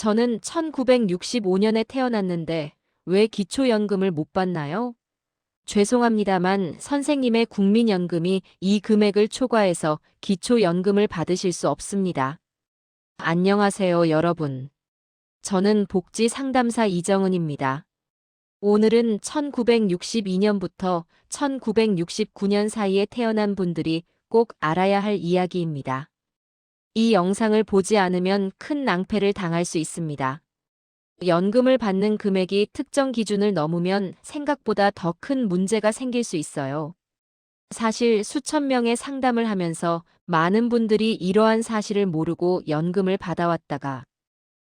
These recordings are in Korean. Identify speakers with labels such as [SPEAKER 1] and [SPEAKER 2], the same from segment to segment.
[SPEAKER 1] 저는 1965년에 태어났는데 왜 기초연금을 못 받나요? 죄송합니다만 선생님의 국민연금이 이 금액을 초과해서 기초연금을 받으실 수 없습니다. 안녕하세요, 여러분. 저는 복지상담사 이정은입니다. 오늘은 1962년부터 1969년 사이에 태어난 분들이 꼭 알아야 할 이야기입니다. 이 영상을 보지 않으면 큰 낭패를 당할 수 있습니다. 연금을 받는 금액이 특정 기준을 넘으면 생각보다 더 큰 문제가 생길 수 있어요. 사실 수천 명의 상담을 하면서 많은 분들이 이러한 사실을 모르고 연금을 받아왔다가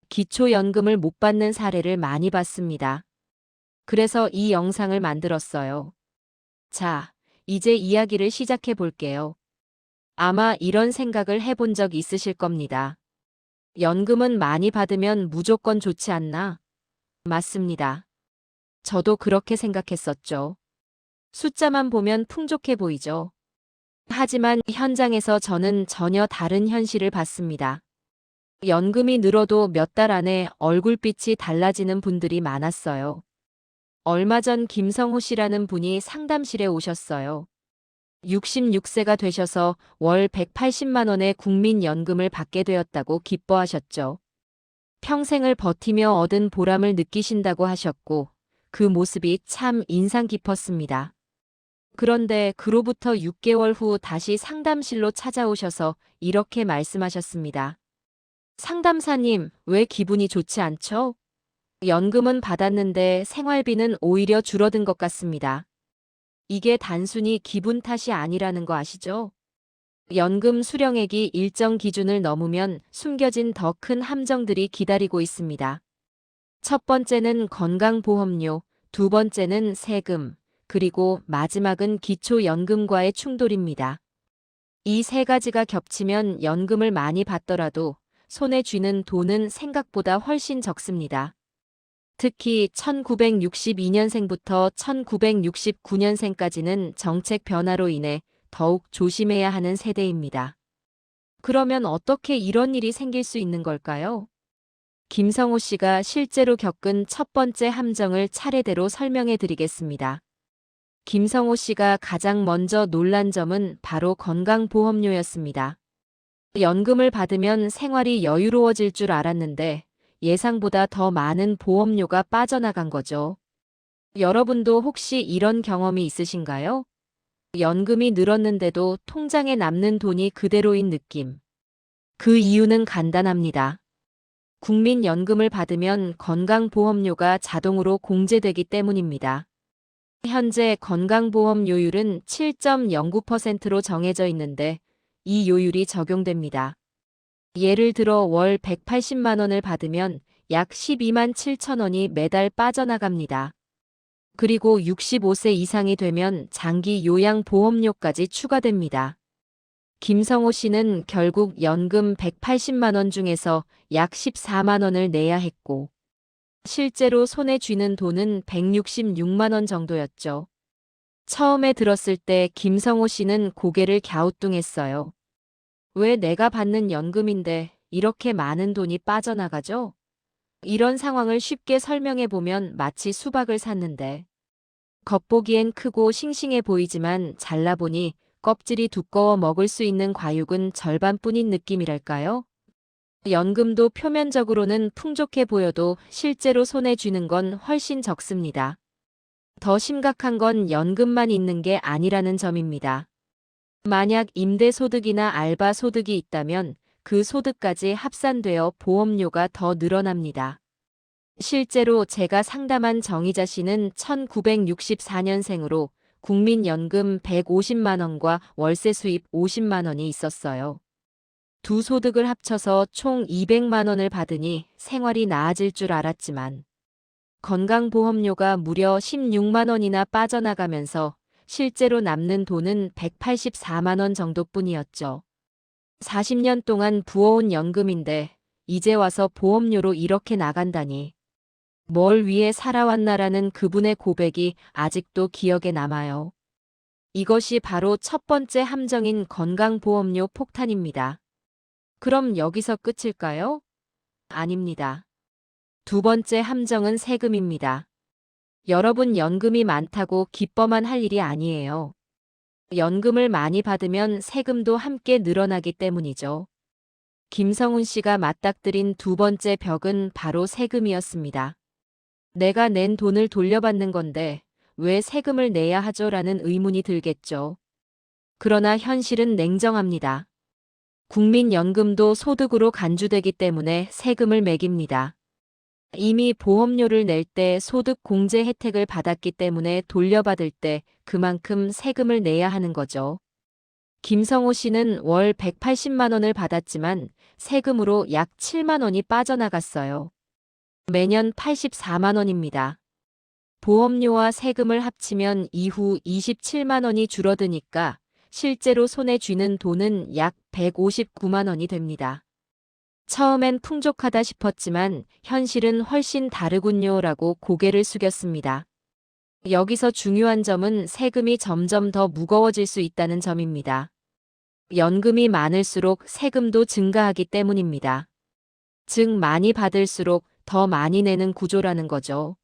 [SPEAKER 1] 기초연금을 못 받는 사례를 많이 봤습니다. 그래서 이 영상을 만들었어요. 자, 이제 이야기를 시작해 볼게요. 아마 이런 생각을 해본 적 있으실 겁니다. 연금은 많이 받으면 무조건 좋지 않나? 맞습니다. 저도 그렇게 생각했었죠. 숫자만 보면 풍족해 보이죠. 하지만 현장에서 저는 전혀 다른 현실을 봤습니다. 연금이 늘어도 몇 달 안에 얼굴빛이 달라지는 분들이 많았어요. 얼마 전 김성호 씨라는 분이 상담실에 오셨어요. 66세가 되셔서 월 180만 원의 국민연금을 받게 되었다고 기뻐하셨죠. 평생을 버티며 얻은 보람을 느끼신다고 하셨고, 그 모습이 참 인상 깊었습니다. 그런데 그로부터 6개월 후 다시 상담실로 찾아오셔서 이렇게 말씀하셨습니다. 상담사님, 왜 기분이 좋지 않죠? 연금은 받았는데 생활비는 오히려 줄어든 것 같습니다. 이게 단순히 기분 탓이 아니라는 거 아시죠? 연금 수령액이 일정 기준을 넘으면 숨겨진 더 큰 함정들이 기다리고 있습니다. 첫 번째는 건강보험료, 두 번째는 세금, 그리고 마지막은 기초연금과의 충돌입니다. 이 세 가지가 겹치면 연금을 많이 받더라도 손에 쥐는 돈은 생각보다 훨씬 적습니다. 특히 1962년생부터 1969년생까지는 정책 변화로 인해 더욱 조심해야 하는 세대입니다. 그러면 어떻게 이런 일이 생길 수 있는 걸까요? 김성호 씨가 실제로 겪은 첫 번째 함정을 차례대로 설명해 드리겠습니다. 김성호 씨가 가장 먼저 놀란 점은 바로 건강보험료였습니다. 연금을 받으면 생활이 여유로워질 줄 알았는데 예상보다 더 많은 보험료가 빠져나간 거죠. 여러분도 혹시 이런 경험이 있으신가요? 연금이 늘었는데도 통장에 남는 돈이 그대로인 느낌. 그 이유는 간단합니다. 국민연금을 받으면 건강보험료가 자동으로 공제되기 때문입니다. 현재 건강보험료율은 7.09%로 정해져 있는데 이 요율이 적용됩니다. 예를 들어 월 180만 원을 받으면 약 12만 7천 원이 매달 빠져나갑니다. 그리고 65세 이상이 되면 장기 요양보험료까지 추가됩니다. 김성호 씨는 결국 연금 180만 원 중에서 약 14만 원을 내야 했고, 실제로 손에 쥐는 돈은 166만 원 정도였죠. 처음에 들었을 때 김성호 씨는 고개를 갸우뚱했어요. 왜 내가 받는 연금인데 이렇게 많은 돈이 빠져나가죠? 이런 상황을 쉽게 설명해 보면 마치 수박을 샀는데 겉보기엔 크고 싱싱해 보이지만 잘라보니 껍질이 두꺼워 먹을 수 있는 과육은 절반뿐인 느낌이랄까요? 연금도 표면적으로는 풍족해 보여도 실제로 손에 쥐는 건 훨씬 적습니다. 더 심각한 건 연금만 있는 게 아니라는 점입니다. 만약 임대소득이나 알바소득이 있다면 그 소득까지 합산되어 보험료가 더 늘어납니다. 실제로 제가 상담한 정희자 씨는 1964년생으로 국민연금 150만 원과 월세 수입 50만 원이 있었어요. 두 소득을 합쳐서 총 200만 원을 받으니 생활이 나아질 줄 알았지만 건강보험료가 무려 16만 원이나 빠져나가면서 실제로 남는 돈은 184만 원 정도뿐이었죠. 40년 동안 부어온 연금인데 이제 와서 보험료로 이렇게 나간다니. 뭘 위해 살아왔나라는 그분의 고백이 아직도 기억에 남아요. 이것이 바로 첫 번째 함정인 건강보험료 폭탄입니다. 그럼 여기서 끝일까요? 아닙니다. 두 번째 함정은 세금입니다. 여러분 연금이 많다고 기뻐만 할 일이 아니에요. 연금을 많이 받으면 세금도 함께 늘어나기 때문이죠. 김성훈 씨가 맞닥뜨린 두 번째 벽은 바로 세금이었습니다. 내가 낸 돈을 돌려받는 건데 왜 세금을 내야 하죠? 라는 의문이 들겠죠. 그러나 현실은 냉정합니다. 국민연금도 소득으로 간주되기 때문에 세금을 매깁니다. 이미 보험료를 낼 때 소득 공제 혜택을 받았기 때문에 돌려받을 때 그만큼 세금을 내야 하는 거죠. 김성호 씨는 월 180만 원을 받았지만 세금으로 약 7만 원이 빠져나갔어요. 매년 84만 원입니다. 보험료와 세금을 합치면 이후 27만 원이 줄어드니까 실제로 손에 쥐는 돈은 약 159만 원이 됩니다. 처음엔 풍족하다 싶었지만 현실은 훨씬 다르군요라고 고개를 숙였습니다. 여기서 중요한 점은 세금이 점점 더 무거워질 수 있다는 점입니다. 연금이 많을수록 세금도 증가하기 때문입니다. 즉 많이 받을수록 더 많이 내는 구조라는 거죠.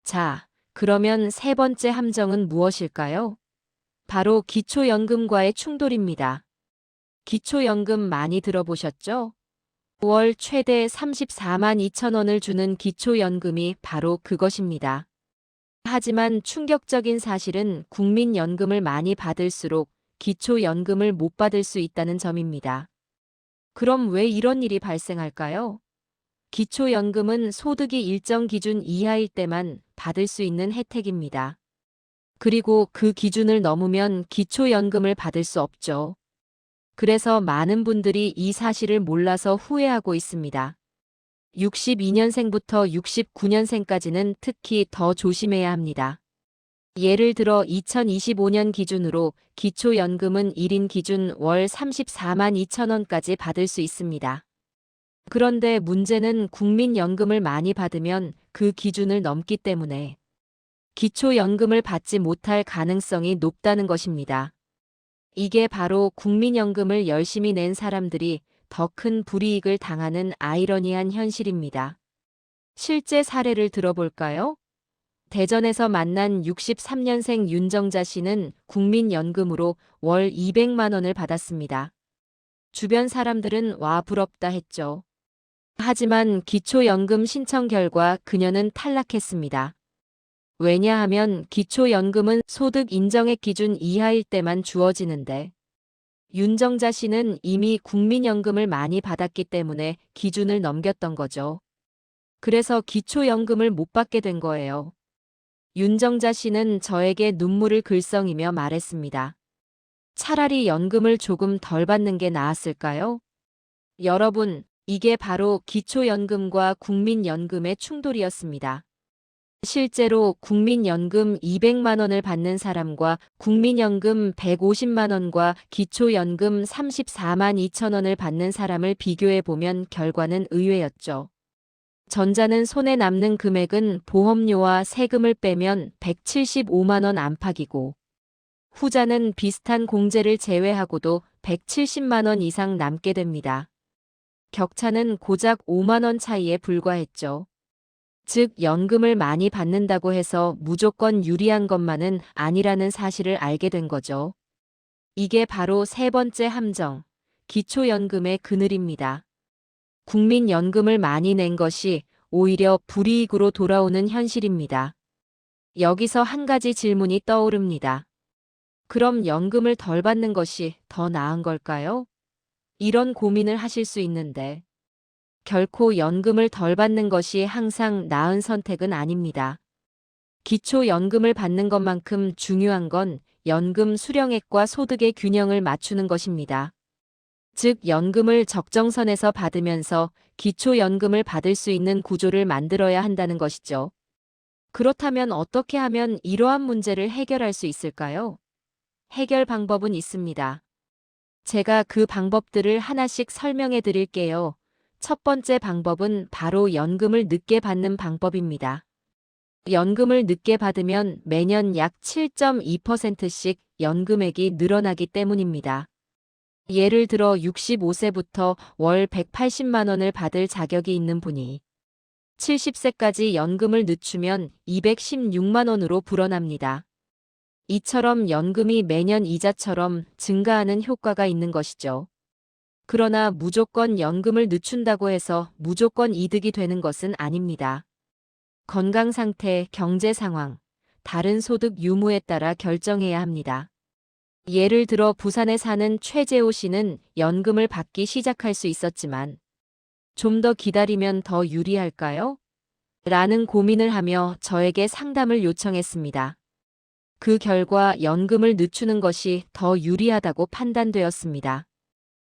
[SPEAKER 1] 자, 그러면 세 번째 함정은 무엇일까요? 바로 기초연금과의 충돌입니다. 기초연금 많이 들어보셨죠? 월 최대 34만 2천 원을 주는 기초연금이 바로 그것입니다. 하지만 충격적인 사실은 국민연금을 많이 받을수록 기초연금을 못 받을 수 있다는 점입니다. 그럼 왜 이런 일이 발생할까요? 기초연금은 소득이 일정 기준 이하일 때만 받을 수 있는 혜택입니다. 그리고 그 기준을 넘으면 기초연금을 받을 수 없죠. 그래서 많은 분들이 이 사실을 몰라서 후회하고 있습니다. 62년생부터 69년생까지는 특히 더 조심해야 합니다. 예를 들어 2025년 기준으로 기초연금은 1인 기준 월 34만 2천 원까지 받을 수 있습니다. 그런데 문제는 국민연금을 많이 받으면 그 기준을 넘기 때문에 기초연금을 받지 못할 가능성이 높다는 것입니다. 이게 바로 국민연금을 열심히 낸 사람들이 더 큰 불이익을 당하는 아이러니한 현실입니다. 실제 사례를 들어볼까요? 대전에서 만난 63년생 윤정자 씨는 국민연금으로 월 200만 원을 받았습니다. 주변 사람들은 와 부럽다 했죠. 하지만 기초연금 신청 결과 그녀는 탈락했습니다. 왜냐하면 기초연금은 소득 인정액 기준 이하일 때만 주어지는데 윤정자 씨는 이미 국민연금을 많이 받았기 때문에 기준을 넘겼던 거죠. 그래서 기초연금을 못 받게 된 거예요. 윤정자 씨는 저에게 눈물을 글썽이며 말했습니다. 차라리 연금을 조금 덜 받는 게 나았을까요? 여러분, 이게 바로 기초연금과 국민연금의 충돌이었습니다. 실제로 국민연금 200만 원을 받는 사람과 국민연금 150만 원과 기초연금 34만 2천 원을 받는 사람을 비교해 보면 결과는 의외였죠. 전자는 손에 남는 금액은 보험료와 세금을 빼면 175만 원 안팎이고 후자는 비슷한 공제를 제외하고도 170만 원 이상 남게 됩니다. 격차는 고작 5만 원 차이에 불과했죠. 즉 연금을 많이 받는다고 해서 무조건 유리한 것만은 아니라는 사실을 알게 된 거죠. 이게 바로 세 번째 함정, 기초연금의 그늘입니다. 국민연금을 많이 낸 것이 오히려 불이익으로 돌아오는 현실입니다. 여기서 한 가지 질문이 떠오릅니다. 그럼 연금을 덜 받는 것이 더 나은 걸까요? 이런 고민을 하실 수 있는데 결코 연금을 덜 받는 것이 항상 나은 선택은 아닙니다. 기초연금을 받는 것만큼 중요한 건 연금 수령액과 소득의 균형을 맞추는 것입니다. 즉, 연금을 적정선에서 받으면서 기초연금을 받을 수 있는 구조를 만들어야 한다는 것이죠. 그렇다면 어떻게 하면 이러한 문제를 해결할 수 있을까요? 해결 방법은 있습니다. 제가 그 방법들을 하나씩 설명해 드릴게요. 첫 번째 방법은 바로 연금을 늦게 받는 방법입니다. 연금을 늦게 받으면 매년 약 7.2%씩 연금액이 늘어나기 때문입니다. 예를 들어 65세부터 월 180만 원을 받을 자격이 있는 분이 70세까지 연금을 늦추면 216만 원으로 불어납니다. 이처럼 연금이 매년 이자처럼 증가하는 효과가 있는 것이죠. 그러나 무조건 연금을 늦춘다고 해서 무조건 이득이 되는 것은 아닙니다. 건강 상태, 경제 상황, 다른 소득 유무에 따라 결정해야 합니다. 예를 들어 부산에 사는 최재호 씨는 연금을 받기 시작할 수 있었지만 좀 더 기다리면 더 유리할까요? 라는 고민을 하며 저에게 상담을 요청했습니다. 그 결과 연금을 늦추는 것이 더 유리하다고 판단되었습니다.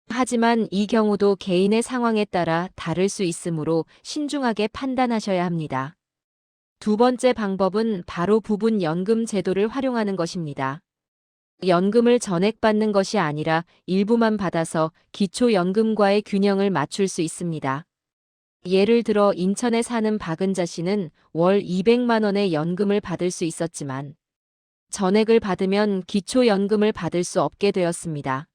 [SPEAKER 1] 하지만 이 경우도 개인의 상황에 따라 다를 수 있으므로 신중하게 판단하셔야 합니다. 두 번째 방법은 바로 부분 연금 제도를 활용하는 것입니다. 연금을 전액받는 것이 아니라 일부만 받아서 기초연금과의 균형을 맞출 수 있습니다. 예를 들어 인천에 사는 박은자 씨는 월 200만 원의 연금을 받을 수 있었지만 전액을 받으면 기초연금을 받을 수 없게 되었습니다.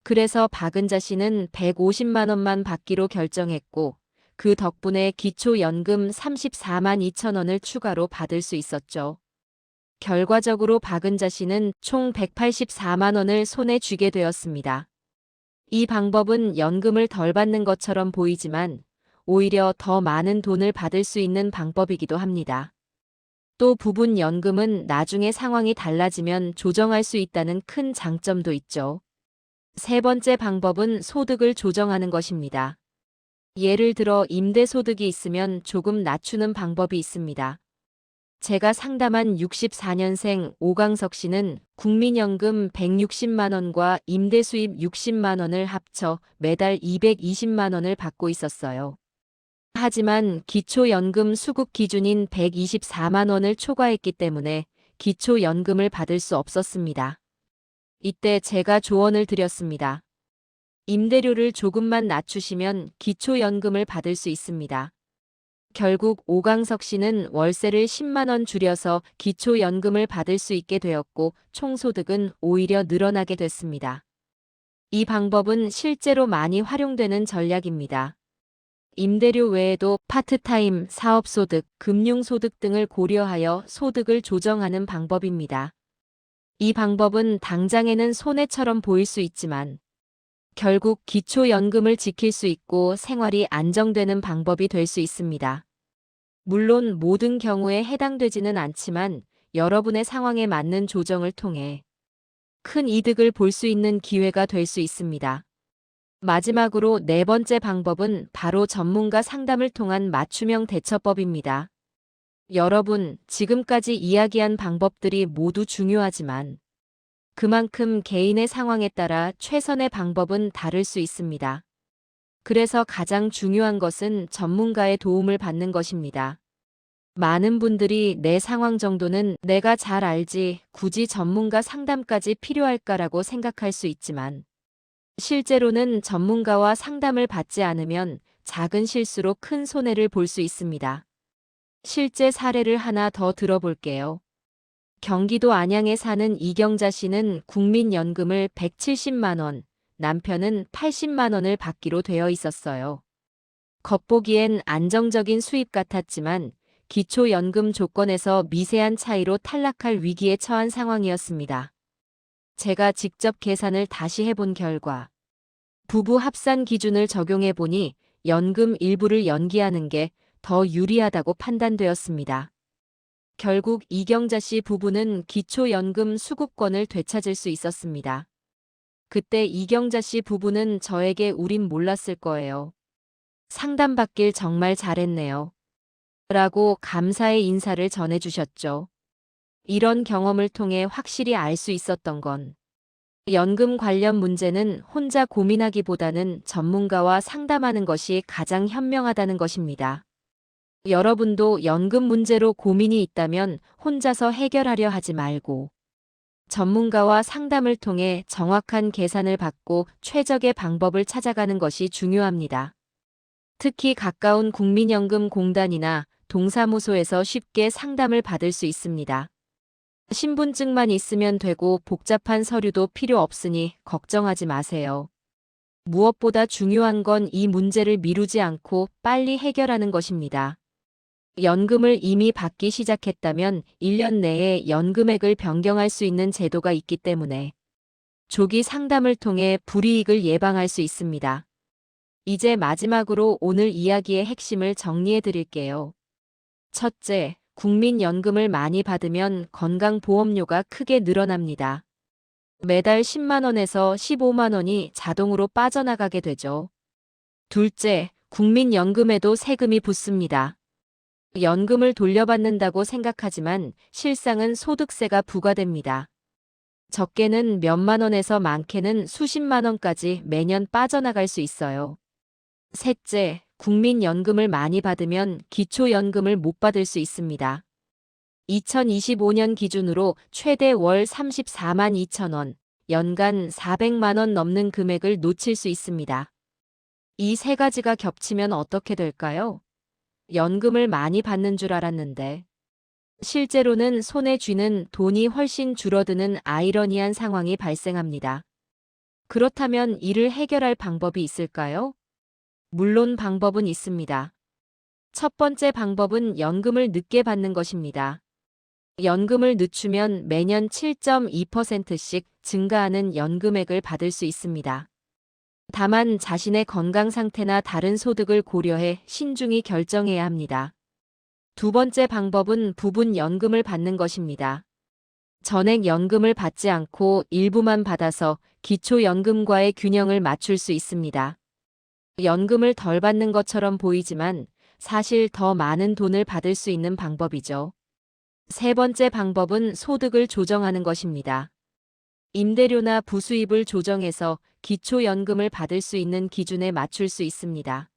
[SPEAKER 1] 그래서 박은자 씨는 150만 원만 받기로 결정했고 그 덕분에 기초연금 34만 2천 원을 추가로 받을 수 있었죠. 결과적으로 박은자 씨는 총 184만 원을 손에 쥐게 되었습니다. 이 방법은 연금을 덜 받는 것처럼 보이지만 오히려 더 많은 돈을 받을 수 있는 방법이기도 합니다. 또 부분 연금은 나중에 상황이 달라지면 조정할 수 있다는 큰 장점도 있죠. 세 번째 방법은 소득을 조정하는 것입니다. 예를 들어 임대소득이 있으면 조금 낮추는 방법이 있습니다. 제가 상담한 64년생 오강석 씨는 국민연금 160만 원과 임대수입 60만 원을 합쳐 매달 220만 원을 받고 있었어요. 하지만 기초연금 수급 기준인 124만 원을 초과했기 때문에 기초연금을 받을 수 없었습니다. 이때 제가 조언을 드렸습니다. 임대료를 조금만 낮추시면 기초연금을 받을 수 있습니다. 결국 오강석 씨는 월세를 10만 원 줄여서 기초연금을 받을 수 있게 되었고 총소득은 오히려 늘어나게 됐습니다. 이 방법은 실제로 많이 활용되는 전략입니다. 임대료 외에도 파트타임, 사업소득, 금융소득 등을 고려하여 소득을 조정하는 방법입니다. 이 방법은 당장에는 손해처럼 보일 수 있지만 결국 기초연금을 지킬 수 있고 생활이 안정되는 방법이 될 수 있습니다. 물론 모든 경우에 해당되지는 않지만 여러분의 상황에 맞는 조정을 통해 큰 이득을 볼 수 있는 기회가 될 수 있습니다. 마지막으로 네 번째 방법은 바로 전문가 상담을 통한 맞춤형 대처법입니다. 여러분, 지금까지 이야기한 방법들이 모두 중요하지만 그만큼 개인의 상황에 따라 최선의 방법은 다를 수 있습니다. 그래서 가장 중요한 것은 전문가의 도움을 받는 것입니다. 많은 분들이 내 상황 정도는 내가 잘 알지, 굳이 전문가 상담까지 필요할까라고 생각할 수 있지만 실제로는 전문가와 상담을 받지 않으면 작은 실수로 큰 손해를 볼 수 있습니다. 실제 사례를 하나 더 들어볼게요. 경기도 안양에 사는 이경자 씨는 국민연금을 170만 원, 남편은 80만 원을 받기로 되어 있었어요. 겉보기엔 안정적인 수입 같았지만 기초연금 조건에서 미세한 차이로 탈락할 위기에 처한 상황이었습니다. 제가 직접 계산을 다시 해본 결과 부부 합산 기준을 적용해 보니 연금 일부를 연기하는 게 더 유리하다고 판단되었습니다. 결국 이경자 씨 부부는 기초연금 수급권을 되찾을 수 있었습니다. 그때 이경자 씨 부부는 저에게 우린 몰랐을 거예요. 상담받길 정말 잘했네요. 라고 감사의 인사를 전해주셨죠. 이런 경험을 통해 확실히 알 수 있었던 건 연금 관련 문제는 혼자 고민하기보다는 전문가와 상담하는 것이 가장 현명하다는 것입니다. 여러분도 연금 문제로 고민이 있다면 혼자서 해결하려 하지 말고 전문가와 상담을 통해 정확한 계산을 받고 최적의 방법을 찾아가는 것이 중요합니다. 특히 가까운 국민연금공단이나 동사무소에서 쉽게 상담을 받을 수 있습니다. 신분증만 있으면 되고 복잡한 서류도 필요 없으니 걱정하지 마세요. 무엇보다 중요한 건 이 문제를 미루지 않고 빨리 해결하는 것입니다. 연금을 이미 받기 시작했다면 1년 내에 연금액을 변경할 수 있는 제도가 있기 때문에 조기 상담을 통해 불이익을 예방할 수 있습니다. 이제 마지막으로 오늘 이야기의 핵심을 정리해 드릴게요. 첫째, 국민연금을 많이 받으면 건강보험료가 크게 늘어납니다. 매달 10만 원에서 15만 원이 자동으로 빠져나가게 되죠. 둘째, 국민연금에도 세금이 붙습니다. 연금을 돌려받는다고 생각하지만 실상은 소득세가 부과됩니다. 적게는 몇만 원에서 많게는 수십만 원까지 매년 빠져나갈 수 있어요. 셋째, 국민연금을 많이 받으면 기초연금을 못 받을 수 있습니다. 2025년 기준으로 최대 월 34만 2천 원, 연간 400만 원 넘는 금액을 놓칠 수 있습니다. 이 세 가지가 겹치면 어떻게 될까요? 연금을 많이 받는 줄 알았는데 실제로는 손에 쥐는 돈이 훨씬 줄어드는 아이러니한 상황이 발생합니다. 그렇다면 이를 해결할 방법이 있을까요? 물론 방법은 있습니다. 첫 번째 방법은 연금을 늦게 받는 것입니다. 연금을 늦추면 매년 7.2%씩 증가하는 연금액을 받을 수 있습니다. 다만 자신의 건강 상태나 다른 소득을 고려해 신중히 결정해야 합니다. 두 번째 방법은 부분 연금을 받는 것입니다. 전액 연금을 받지 않고 일부만 받아서 기초연금과의 균형을 맞출 수 있습니다. 연금을 덜 받는 것처럼 보이지만 사실 더 많은 돈을 받을 수 있는 방법이죠. 세 번째 방법은 소득을 조정하는 것입니다. 임대료나 부수입을 조정해서 기초연금을 받을 수 있는 기준에 맞출 수 있습니다.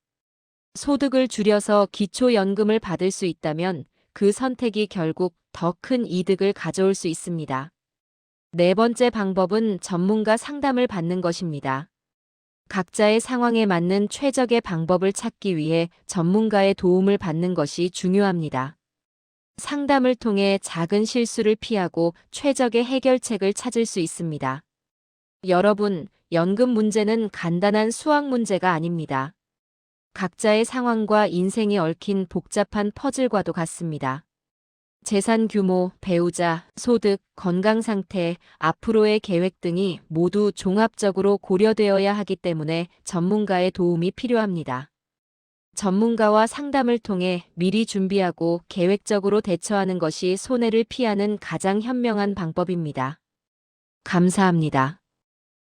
[SPEAKER 1] 소득을 줄여서 기초연금을 받을 수 있다면 그 선택이 결국 더 큰 이득을 가져올 수 있습니다. 네 번째 방법은 전문가 상담을 받는 것입니다. 각자의 상황에 맞는 최적의 방법을 찾기 위해 전문가의 도움을 받는 것이 중요합니다. 상담을 통해 작은 실수를 피하고 최적의 해결책을 찾을 수 있습니다. 여러분, 연금 문제는 간단한 수학 문제가 아닙니다. 각자의 상황과 인생이 얽힌 복잡한 퍼즐과도 같습니다. 재산 규모, 배우자, 소득, 건강 상태, 앞으로의 계획 등이 모두 종합적으로 고려되어야 하기 때문에 전문가의 도움이 필요합니다. 전문가와 상담을 통해 미리 준비하고 계획적으로 대처하는 것이 손해를 피하는 가장 현명한 방법입니다. 감사합니다.